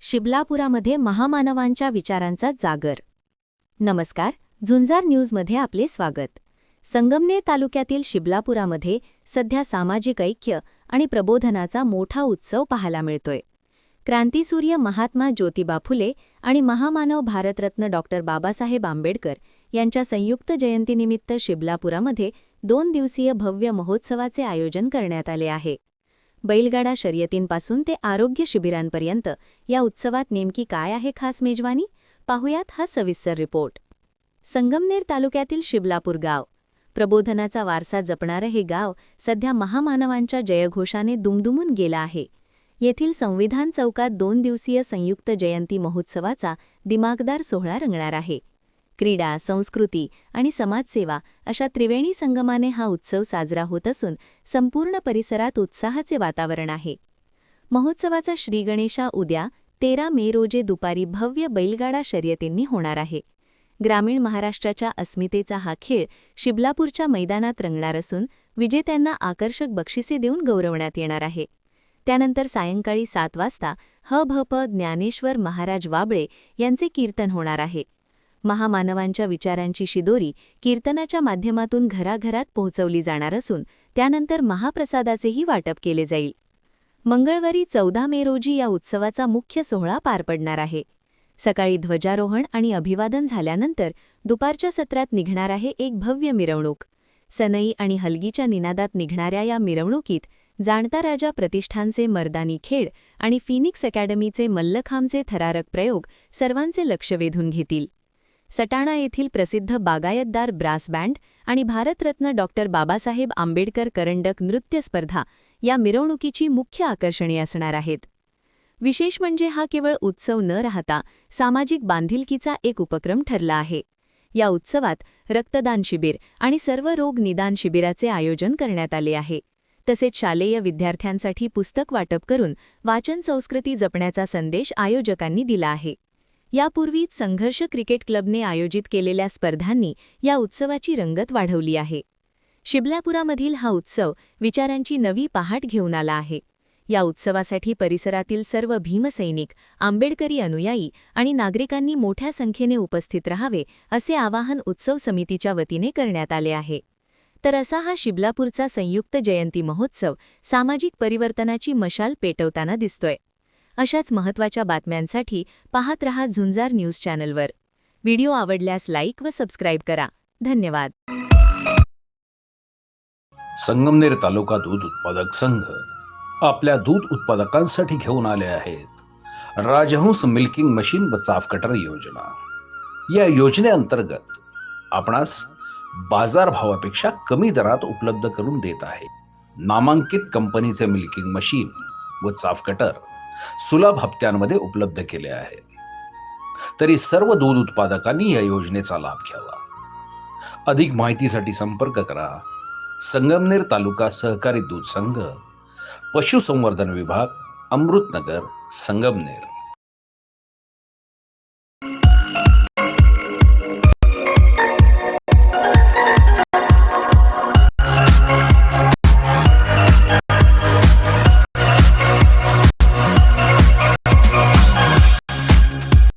शिबलापुरामध्ये महामानवांच्या विचारांचा जागर. नमस्कार, झुंजार न्यूजमध्ये आपले स्वागत. संगमनेर तालुक्यातील शिबलापुरामध्ये सध्या सामाजिक ऐक्य आणि प्रबोधनाचा मोठा उत्सव पाहायला मिळतोय. क्रांतिसूर्य महात्मा ज्योतिबा फुले आणि महामानव भारतरत्न डॉक्टर बाबासाहेब आंबेडकर यांच्या संयुक्त जयंतीनिमित्त शिबलापुरामध्ये 2 दिवसीय भव्य महोत्सवाचे आयोजन करण्यात आले आहे. बैलगाडा शर्यतींपासून ते आरोग्य शिबिरांपर्यंत या उत्सवात नेमकी काय आहे खास मेजवानी, पाहुयात हा सविस्तर रिपोर्ट. संगमनेर तालुक्यातील शिबलापूर गाव. प्रबोधनाचा वारसा जपणारं हे गाव सध्या महामानवांच्या जयघोषाने दुमदुमून गेलं आहे. येथील संविधान चौकात 2 दिवसीय संयुक्त जयंती महोत्सवाचा दिमागदार सोहळा रंगणार आहे. क्रीडा, संस्कृती आणि समाजसेवा अशा त्रिवेणी संगमाने हा उत्सव साजरा होत असून संपूर्ण परिसरात उत्साहाचे वातावरण आहे. महोत्सवाचा श्रीगणेशा उद्या 13 मे रोजी दुपारी भव्य बैलगाडा शर्यतींनी होणार आहे. ग्रामीण महाराष्ट्राच्या अस्मितेचा हा खेळ शिबलापूरच्या मैदानात रंगणार असून विजेत्यांना आकर्षक बक्षिसे देऊन गौरवण्यात येणार आहे. त्यानंतर सायंकाळी 7 वाजता ह.भ.प. ज्ञानेश्वर महाराज वाबळे यांचे कीर्तन होणार आहे. महामानवांच्या विचारांची शिदोरी कीर्तनाच्या माध्यमातून घराघरात पोहोचवली जाणार असून त्यानंतर महाप्रसादाचेही वाटप केले जाईल. मंगळवारी 14 मे रोजी या उत्सवाचा मुख्य सोहळा पार पडणार आहे. सकाळी ध्वजारोहण आणि अभिवादन झाल्यानंतर दुपारच्या सत्रात निघणार आहे एक भव्य मिरवणूक. सनई आणि हलगीच्या निनादात निघणाऱ्या या मिरवणुकीत जाणता राजा प्रतिष्ठानचे मर्दानी खेळ आणि फिनिक्स अकॅडमीचे मल्लखांबचे थरारक प्रयोग सर्वांचे लक्ष वेधून घेतील. सटाणा येथील प्रसिद्ध बागायतदार ब्रास बँड आणि भारतरत्न डॉक्टर बाबासाहेब आंबेडकर करंडक नृत्य स्पर्धा या मिरवणुकीची मुख्य आकर्षणे असणार आहेत. विशेष म्हणजे हा केवळ उत्सव न राहता सामाजिक बांधिलकीचा एक उपक्रम ठरला आहे. या उत्सवात रक्तदान शिबिर आणि सर्व रोग निदान शिबिराचे आयोजन करण्यात आले आहे. तसेच शालेय विद्यार्थ्यांसाठी पुस्तक वाटप करून वाचन संस्कृती जपण्याचा संदेश आयोजकांनी दिला आहे. यापूर्वीच संघर्ष क्रिकेट क्लबने आयोजित केलेल्या स्पर्धांनी या उत्सवाची रंगत वाढवली आहे. शिबलापुरामधील हा उत्सव विचारांची नवी पहाट घेऊन आला आहे. या उत्सवासाठी परिसरातील सर्व भीमसैनिक, आंबेडकरी अनुयायी आणि नागरिकांनी मोठ्या संख्येने उपस्थित राहावे असे आवाहन उत्सव समितीच्या वतीने करण्यात आले आहे. तर असा हा शिबलापूरचा संयुक्त जयंती महोत्सव सामाजिक परिवर्तनाची मशाल पेटवताना दिसतोय. अशाच महत्त्वाच्या बातम्यांसाठी पाहत रहा झुंजार न्यूज चॅनलवर. व्हिडिओ आवडल्यास लाईक व सबस्क्राईब करा. धन्यवाद. संगमनेर तालुका दूध उत्पादक संघ आपल्या दूध उत्पादकांसाठी घेऊन आले आहेत राजहंस मिल्किंग मशीन व चाफ कटर योजना. या योजनेअंतर्गत आपणास बाजारभावापेक्षा कमी दरात उपलब्ध करून देत आहे. नामांकित कंपनीचे मिल्किंग मशीन व चाफ कटर सुलभ हप्त्यांमध्ये उपलब्ध केले आहे. तरी सर्व दूध उत्पादकांनी या योजनेचा लाभ घ्यावा. अधिक माहितीसाठी संपर्क करा संगमनेर तालुका सहकारी दूध संघ, पशुसंवर्धन विभाग, अमृतनगर, संगमनेर.